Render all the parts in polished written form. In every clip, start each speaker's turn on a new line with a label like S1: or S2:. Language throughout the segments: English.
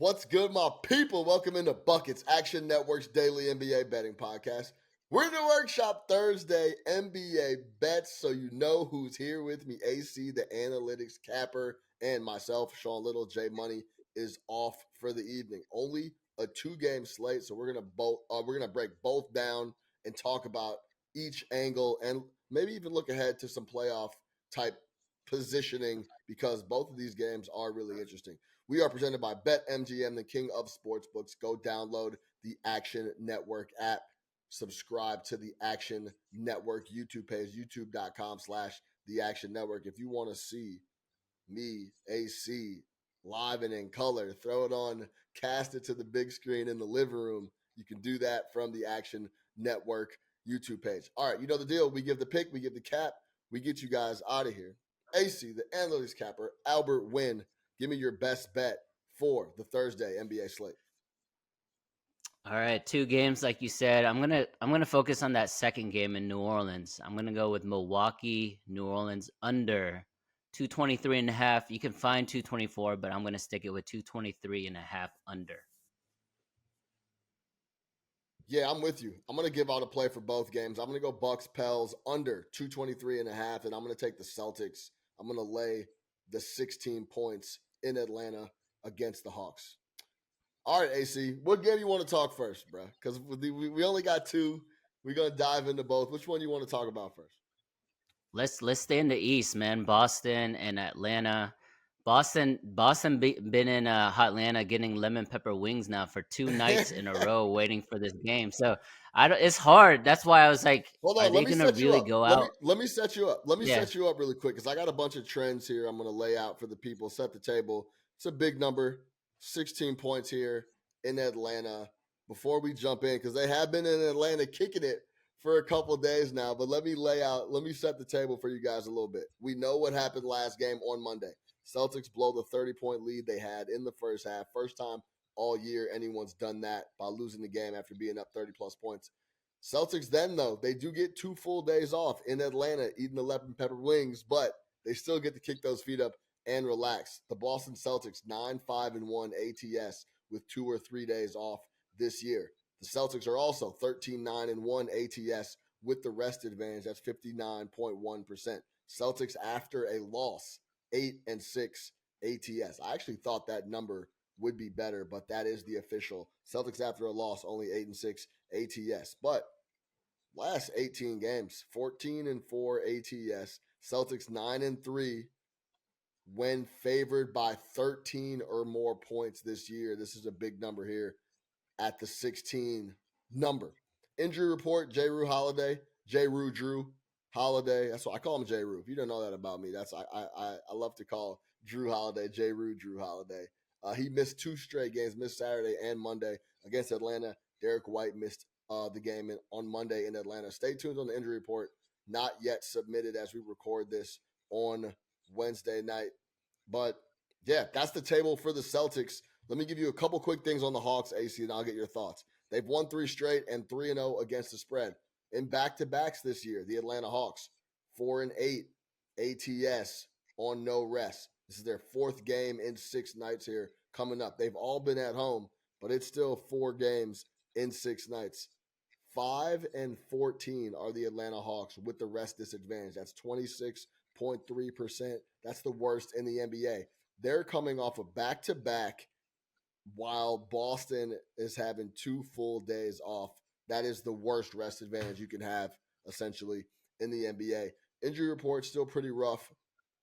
S1: What's good, my people? Welcome into Buckets, Action Network's daily NBA betting podcast. We're in the workshop Thursday, NBA bets, so you know who's here with me. AC, the analytics capper, and myself, Sean Little. J Money is off for the evening. Only a 2-game slate, so we're gonna break both down and talk about each angle, and maybe even look ahead to some playoff type positioning because both of these games are really interesting. We are presented by BetMGM, the king of sportsbooks. Go download the Action Network app. Subscribe to the Action Network YouTube page, youtube.com/the Action Network. If you want to see me, AC, live and in color, throw it on, cast it to the big screen in the living room, you can do that from the Action Network YouTube page. All right, you know the deal. We give the pick, we give the cap, we get you guys out of here. AC, the analytics capper, Albert Nguyen. Give me your best bet for the Thursday NBA slate.
S2: All right, 2 games like you said. I'm gonna focus on that second game in New Orleans. I'm gonna go with Milwaukee, New Orleans under 223.5. You can find 224, but I'm gonna stick it with 223.5 under.
S1: Yeah, I'm with you. I'm going to give out a play for both games. I'm going to go Bucks Pels under 223.5, and I'm going to take the Celtics. I'm going to lay the 16 points in Atlanta against the Hawks. All right, AC, what game you want to talk first, bro? Because we only got 2. We're going to dive into both. Which one you want to talk about first?
S2: Let's stay in the East, man. Boston and Atlanta. Boston been in Hotlanta getting lemon pepper wings now for 2 nights in a row, waiting for this game. So it's hard. That's why I was like,
S1: hold
S2: are
S1: on,
S2: they
S1: let me
S2: gonna
S1: set you
S2: really
S1: up.
S2: go out?
S1: Let me set you up. Let me
S2: Yeah.
S1: set you up really quick because I got a bunch of trends here I'm going to lay out for the people. Set the table. It's a big number, 16 points here in Atlanta. Before we jump in, because they have been in Atlanta kicking it for a couple of days now, but let me set the table for you guys a little bit. We know what happened last game on Monday. Celtics blow the 30-point lead they had in the first half. First time all year anyone's done that by losing the game after being up 30-plus points. Celtics then, though, they do get 2 full days off in Atlanta eating the lemon pepper wings, but they still get to kick those feet up and relax. The Boston Celtics, 9-5-1 ATS with 2 or 3 days off this year. The Celtics are also 13-9-1 ATS with the rest advantage. That's 59.1%. Celtics after a loss, 8-6 ATS. I actually thought that number would be better, but that is the official. Celtics after a loss, only 8-6 ATS. But last 18 games, 14-4 ATS. Celtics 9-3 when favored by 13 or more points this year. This is a big number here at the 16 number. Injury report, J-Rue Holiday, J-Rue Drew Holiday. That's what I call him, J-Rue. If you don't know that about me, that's I love to call Drew Holiday, J-Rue Drew Holiday. He missed 2 straight games, missed Saturday and Monday against Atlanta. Derek White missed the game on Monday in Atlanta. Stay tuned on the injury report. Not yet submitted as we record this on Wednesday night. But, yeah, that's the table for the Celtics. Let me give you a couple quick things on the Hawks, AC, and I'll get your thoughts. They've won 3 straight and 3-0 against the spread. In back-to-backs this year, the Atlanta Hawks, 4-8 ATS on no rest. This is their 4th game in 6 nights here coming up. They've all been at home, but it's still 4 games in 6 nights. 5-14 are the Atlanta Hawks with the rest disadvantage. That's 26.3%. That's the worst in the NBA. They're coming off a back-to-back while Boston is having 2 full days off. That is the worst rest advantage you can have, essentially, in the NBA. Injury report still pretty rough.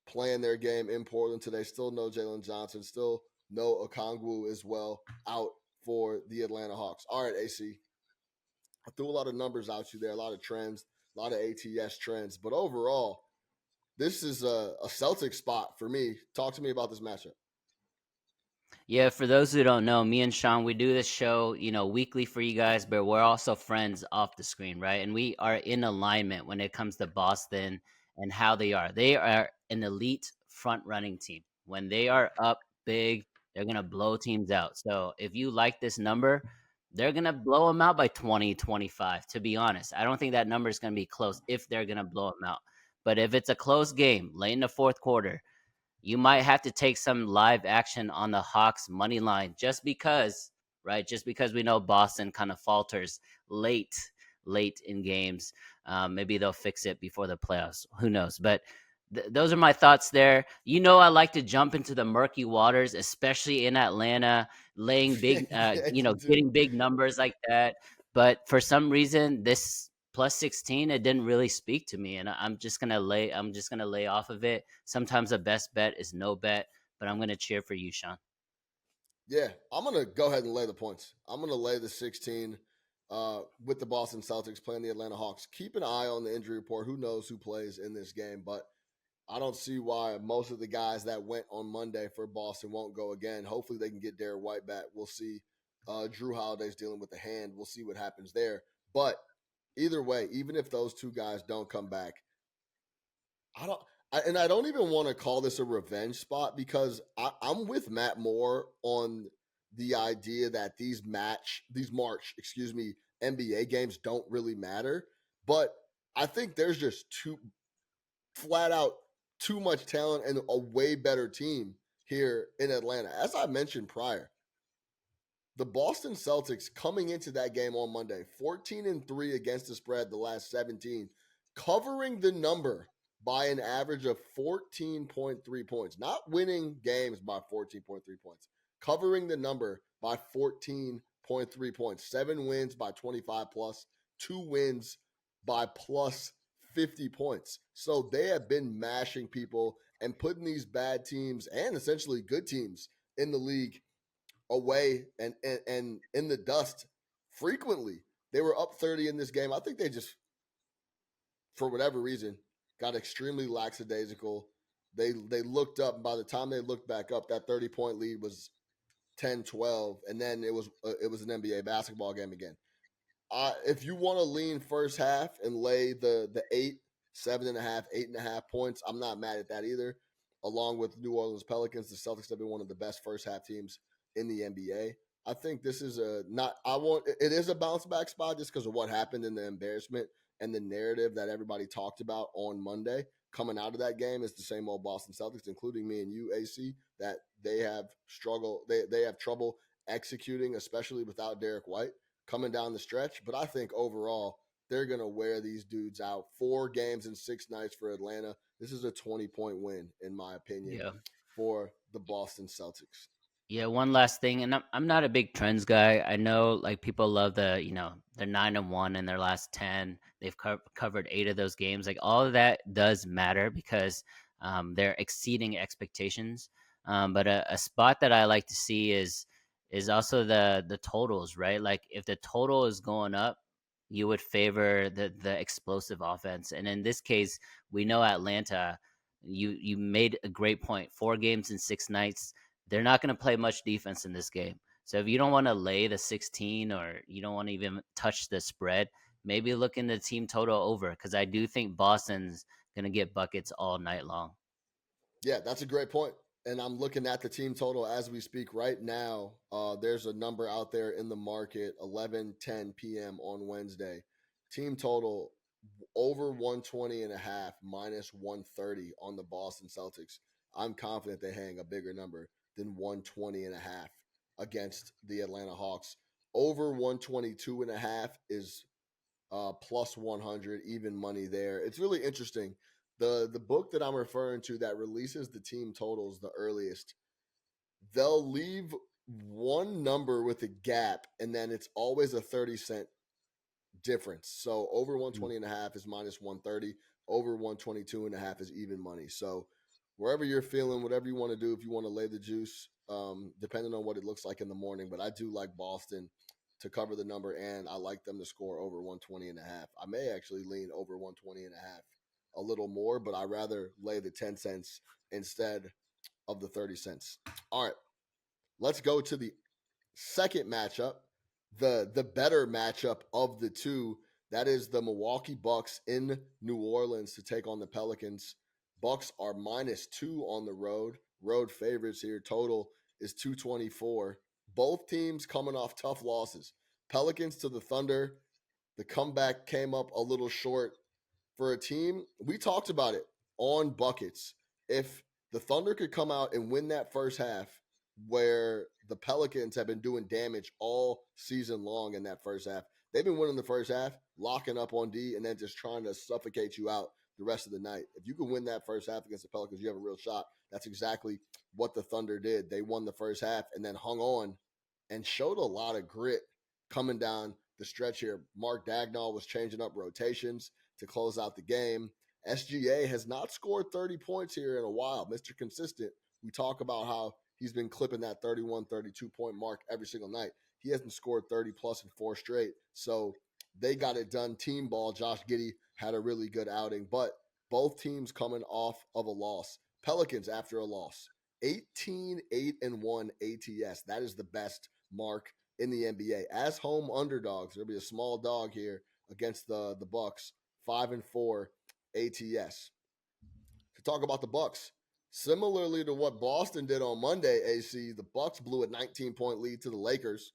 S1: Playing their game in Portland today. Still no Jalen Johnson. Still no Okongwu as well out for the Atlanta Hawks. All right, AC. I threw a lot of numbers out you there, a lot of trends, a lot of ATS trends. But overall, this is a Celtic spot for me. Talk to me about this matchup.
S2: Yeah, for those who don't know, me and Sean, we do this show, weekly for you guys, but we're also friends off the screen, right? And we are in alignment when it comes to Boston and how they are. They are an elite front running team. When they are up big, they're going to blow teams out. So if you like this number, they're going to blow them out by 20, 25, to be honest. I don't think that number is going to be close if they're going to blow them out. But if it's a close game, late in the fourth quarter, you might have to take some live action on the Hawks money line just because, right? Just because we know Boston kind of falters late, late in games. Maybe they'll fix it before the playoffs. Who knows? But those are my thoughts there. You know, I like to jump into the murky waters, especially in Atlanta, laying
S1: Yeah,
S2: big,
S1: yeah, you do.
S2: getting big numbers like that. But for some reason, this plus 16, it didn't really speak to me, and I'm just gonna lay off of it. Sometimes the best bet is no bet, but I'm gonna cheer for you, Sean.
S1: Yeah, I'm gonna go ahead and lay the points. I'm gonna lay the 16 with the Boston Celtics playing the Atlanta Hawks. Keep an eye on the injury report. Who knows who plays in this game? But I don't see why most of the guys that went on Monday for Boston won't go again. Hopefully, they can get Derek White back. We'll see. Drew Holiday's dealing with the hand. We'll see what happens there. But either way, even if those two guys don't come back, I don't, and I don't even want to call this a revenge spot because I'm with Matt Moore on the idea that these March, NBA games don't really matter. But I think there's just too flat out too much talent and a way better team here in Atlanta. As I mentioned prior, the Boston Celtics coming into that game on Monday, 14-3 against the spread the last 17, covering the number by an average of 14.3 points, not winning games by 14.3 points, covering the number by 14.3 points, 7 wins by 25 plus, 2 wins by plus 50 points. So they have been mashing people and putting these bad teams and essentially good teams in the league away and in the dust frequently. They were up 30 in this game. I think they just, for whatever reason, got extremely lackadaisical. They looked up, and by the time they looked back up, that 30-point lead was 10-12, and then it was an NBA basketball game again. If you want to lean first half and lay the 7.5, 8.5 points, I'm not mad at that either. Along with New Orleans Pelicans, the Celtics have been one of the best first half teams in the NBA. I think this is a not. I want it is a bounce back spot just because of what happened in the embarrassment and the narrative that everybody talked about on Monday. Coming out of that game is the same old Boston Celtics, including me and you, AC, that they have struggled. They have trouble executing, especially without Derek White coming down the stretch. But I think overall, they're going to wear these dudes out. 4 games in 6 nights for Atlanta. This is a 20-point win, in my opinion,
S2: Yeah.
S1: for the Boston Celtics.
S2: Yeah, one last thing, and I'm not a big trends guy. I know like people love they're 9-1 in their last 10. They've covered 8 of those games. Like all of that does matter because they're exceeding expectations. But a spot that I like to see is also the totals, right? Like if the total is going up, you would favor the explosive offense. And in this case, we know Atlanta. You made a great point. 4 games in 6 nights, they're not going to play much defense in this game. So if you don't want to lay the 16 or you don't want to even touch the spread, maybe look in the team total over because I do think Boston's going to get buckets all night long.
S1: Yeah, that's a great point. And I'm looking at the team total as we speak right now. There's a number out there in the market, 11:10 p.m. on Wednesday. Team total over 120 and a half, minus 130 on the Boston Celtics. I'm confident they hang a bigger number than 120 and a half against the Atlanta Hawks. Over 122 and a half is plus 100, even money there. It's really interesting. The book that I'm referring to that releases the team totals the earliest, they'll leave one number with a gap, and then it's always a 30-cent difference. So over
S2: Mm.
S1: 120 and a half is minus 130. Over 122 and a half is even money. So wherever you're feeling, whatever you want to do, if you want to lay the juice, depending on what it looks like in the morning. But I do like Boston to cover the number, and I like them to score over 120 and a half. I may actually lean over 120 and a half a little more, but I rather lay the 10 cents instead of the 30 cents. All right, let's go to the second matchup, the better matchup of the two. That is the Milwaukee Bucks in New Orleans to take on the Pelicans. Bucks are -2 on the road. Road favorites here. Total is 224. Both teams coming off tough losses. Pelicans to the Thunder. The comeback came up a little short for a team. We talked about it on buckets. If The Thunder could come out and win that first half where the Pelicans have been doing damage all season long in that first half. They've been winning the first half, locking up on D, and then just trying to suffocate you out the rest of the night. If you can win that first half against the Pelicans, you have a real shot. That's exactly what the Thunder did. They won the first half and then hung on and showed a lot of grit coming down the stretch here. Mark Dagnall was changing up rotations to close out the game. SGA has not scored 30 points here in a while. Mr. Consistent, we talk about how he's been clipping that 31, 32 point mark every single night. He hasn't scored 30 plus in 4 straight. So they got it done. Team ball. Josh Giddey had a really good outing, but both teams coming off of a loss. Pelicans after a loss. 18-8-1 ATS. That is the best mark in the NBA. As home underdogs, there'll be a small dog here against the Bucks. 5-4 ATS. To talk about the Bucks, similarly to what Boston did on Monday, AC, the Bucks blew a 19-point lead to the Lakers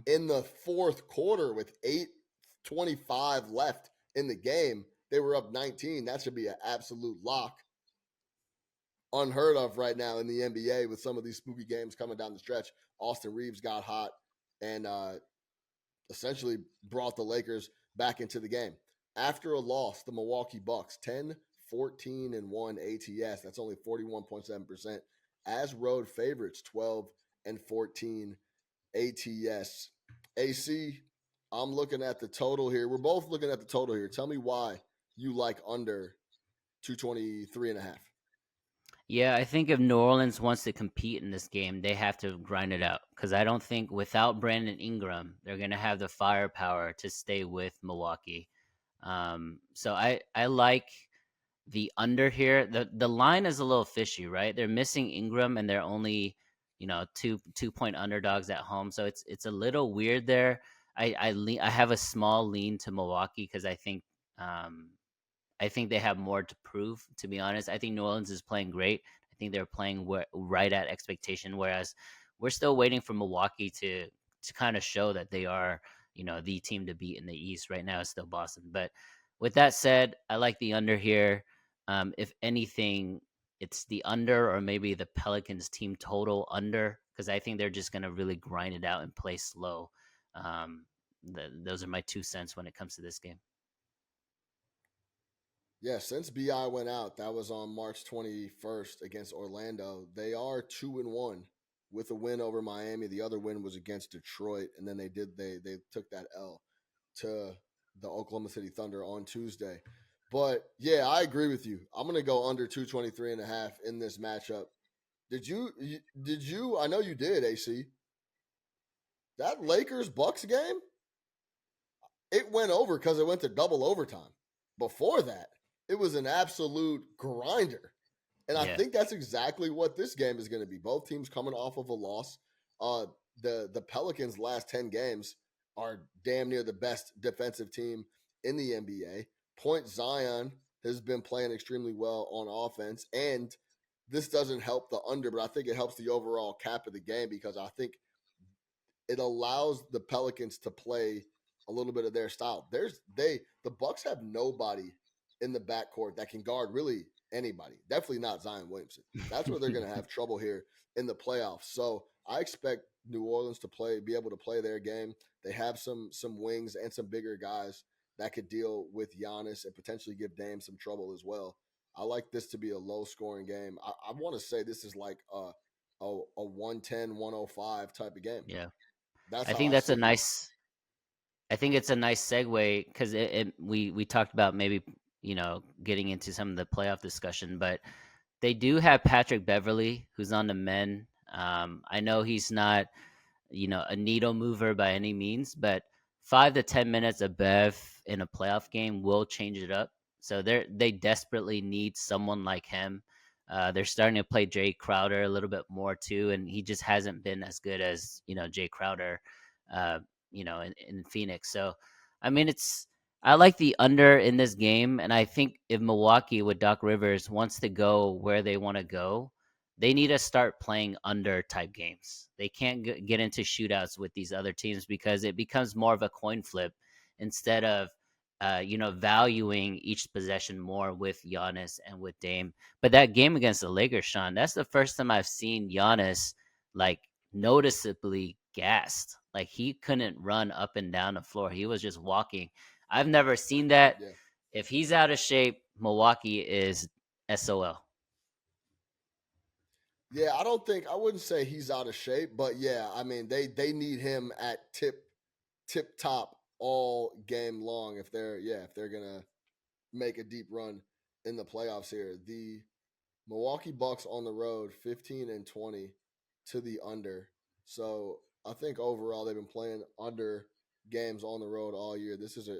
S1: in the fourth quarter with 8:25 left in the game. They were up 19. That should be an absolute lock. Unheard of right now in the NBA with some of these spooky games coming down the stretch. Austin Reeves got hot and essentially brought the Lakers back into the game. After a loss, the Milwaukee Bucks, 10-14-1 ATS. That's only 41.7%. As road favorites, 12-14 ATS. AC, I'm looking at the total here. We're both looking at the total here. Tell me why you like under 223.5.
S2: Yeah, I think if New Orleans wants to compete in this game, they have to grind it out because I don't think without Brandon Ingram, they're going to have the firepower to stay with Milwaukee. So I like the under here. The line is a little fishy, right? They're missing Ingram and they're only two-point underdogs at home, so it's a little weird there. I have a small lean to Milwaukee because um, I think they have more to prove, to be honest. I think New Orleans is playing great. I think they're playing right at expectation, whereas we're still waiting for Milwaukee to kind of show that they are, the team to beat in the East. Right now, it's still Boston. But with that said, I like the under here. If anything, it's the under or maybe the Pelicans team total under because I think they're just going to really grind it out and play slow. Those are my 2 cents when it comes to this game.
S1: Yeah, since BI went out, that was on March 21st against Orlando. They are 2-1 with a win over Miami. The other win was against Detroit, and then they took that L to the Oklahoma City Thunder on Tuesday. But yeah, I agree with you. I'm gonna go under 223.5 in this matchup. Did you I know you did, AC. That Lakers Bucks game, it went over because it went to double overtime. Before that, it was an absolute grinder. And I
S2: Yeah.
S1: think that's exactly what this game is going to be. Both teams coming off of a loss. Uh, the Pelicans' last 10 games are damn near the best defensive team in the NBA. Point Zion has been playing extremely well on offense. And this doesn't help the under, but I think it helps the overall cap of the game because I think it allows the Pelicans to play a little bit of their style. The Bucks have nobody in the backcourt that can guard really anybody. Definitely not Zion Williamson. That's where they're going to have trouble here in the playoffs. So I expect New Orleans to be able to play their game. They have some wings and some bigger guys that could deal with Giannis and potentially give Dame some trouble as well. I like this to be a low scoring game. I want to say this is like a 110-105 type of game.
S2: Yeah.
S1: That's
S2: I
S1: how
S2: think
S1: I
S2: that's
S1: see
S2: a
S1: it.
S2: nice I think it's a nice segue because we talked about maybe getting into some of the playoff discussion, but they do have Patrick Beverly who's on the men. I know he's not a needle mover by any means, but 5 to 10 minutes of Bev in a playoff game will change it up. So they desperately need someone like him. They're starting to play Jay Crowder a little bit more too, and he just hasn't been as good as Jay Crowder, uh, in Phoenix. So, I mean, I like the under in this game, and I think if Milwaukee with Doc Rivers wants to go where they want to go, they need to start playing under type games. They can't get into shootouts with these other teams because it becomes more of a coin flip instead of valuing each possession more with Giannis and with Dame. But that game against the Lakers, Sean, that's the first time I've seen Giannis like noticeably gassed. Like he couldn't run up and down the floor. He was just walking. I've never seen that.
S1: Yeah.
S2: If he's out of shape, Milwaukee is SOL.
S1: Yeah, I wouldn't say he's out of shape, but yeah, I mean they need him at tip top all game long if they're gonna make a deep run in the playoffs here. The Milwaukee Bucks on the road, 15-20 to the under. So I think overall they've been playing under games on the road all year. This is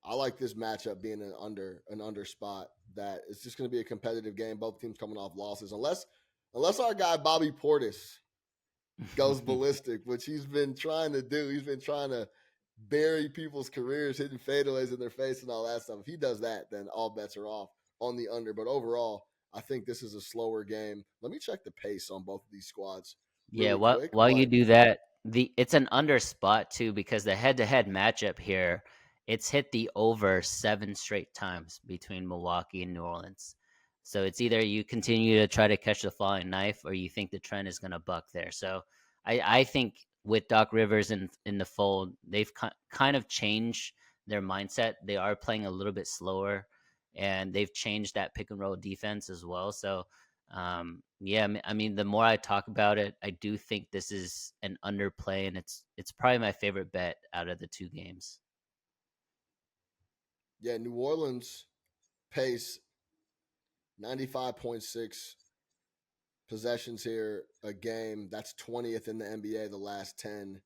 S1: I like this matchup being an under spot. That it's just going to be a competitive game. Both teams coming off losses, unless our guy Bobby Portis goes ballistic, which he's been trying to do. He's been trying to bury people's careers, hitting fadeaways in their face and all that stuff. If he does that, then all bets are off on the under. But overall, I think this is a slower game. Let me check the pace on both of these squads
S2: Yeah,
S1: really quick.
S2: while you
S1: But
S2: do that, it's an under spot too because the head-to-head matchup here, it's hit the over 7 straight times between Milwaukee and New Orleans. So it's either you continue to try to catch the falling knife or you think the trend is going to buck there. So I think with Doc Rivers in the fold, they've kind of changed their mindset. They are playing a little bit slower and they've changed that pick and roll defense as well. So yeah, I mean, the more I talk about it, I do think this is an underplay, and it's probably my favorite bet out of the two games.
S1: yeah, New Orleans pace 95.6 possessions here a game. That's 20th in the NBA the last 10.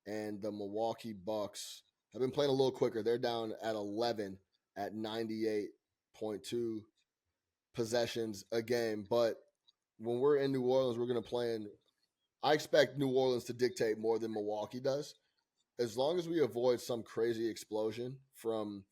S1: And the Milwaukee Bucks have been playing a little quicker. They're down at 11 at 98.2 possessions a game. But when we're in New Orleans, we're going to play in. I expect New Orleans to dictate more than Milwaukee does. As long as we avoid some crazy explosion from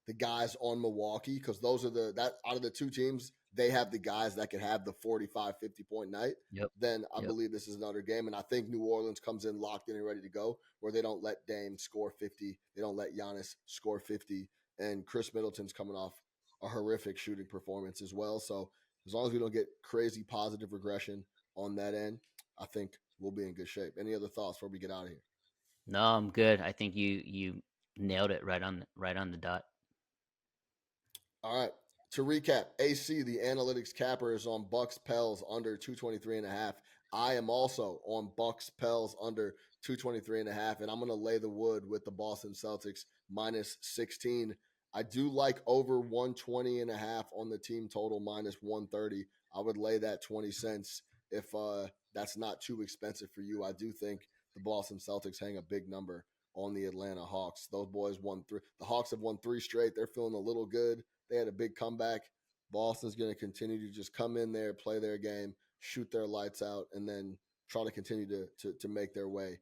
S1: the guys on Milwaukee, because those are that out of the two teams, they have the guys that can have the 45, 50-point night,
S2: Yep.
S1: then I
S2: Yep.
S1: believe this is another game. And I think New Orleans comes in locked in and ready to go, where they don't let Dame score 50. They don't let Giannis score 50. And Chris Middleton's coming off a horrific shooting performance as well. So as long as we don't get crazy positive regression on that end, I think we'll be in good shape. Any other thoughts before we get out of here?
S2: No, I'm good. I think you nailed it right on the dot.
S1: All right. To recap, AC, the analytics capper, is on Bucks Pels under 223.5. I am also on Bucks Pels under 223.5, and I'm going to lay the wood with the Boston Celtics minus 16. I do like over 120.5 on the team total minus 130. I would lay that 20 cents if that's not too expensive for you. I do think the Boston Celtics hang a big number on the Atlanta Hawks. Those boys won three. The Hawks have won 3 straight. They're feeling a little good. They had a big comeback. Boston's going to continue to just come in there, play their game, shoot their lights out, and then try to continue to make their way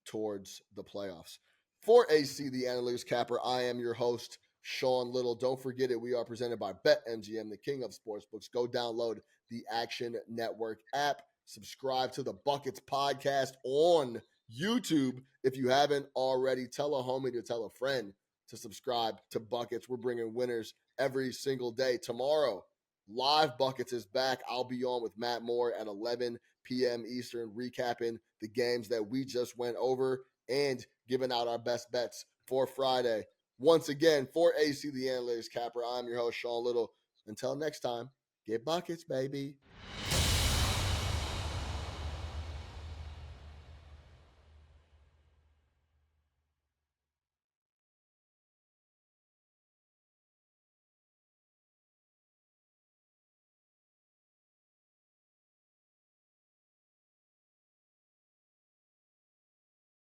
S1: towards the playoffs. For AC, the Analytics Capper, I am your host, Sean Little. Don't forget it. We are presented by BetMGM, the king of sportsbooks. Go download the Action Network app. Subscribe to the Buckets podcast on YouTube if you haven't already. Tell a homie to tell a friend to subscribe to Buckets. We're bringing winners every single day. Tomorrow, Live Buckets is back. I'll be on with Matt Moore at 11 p.m. Eastern, recapping the games that we just went over and giving out our best bets for Friday. Once again, for AC the Analytics Capper, I'm your host, Sean Little. Until next time, get buckets, baby.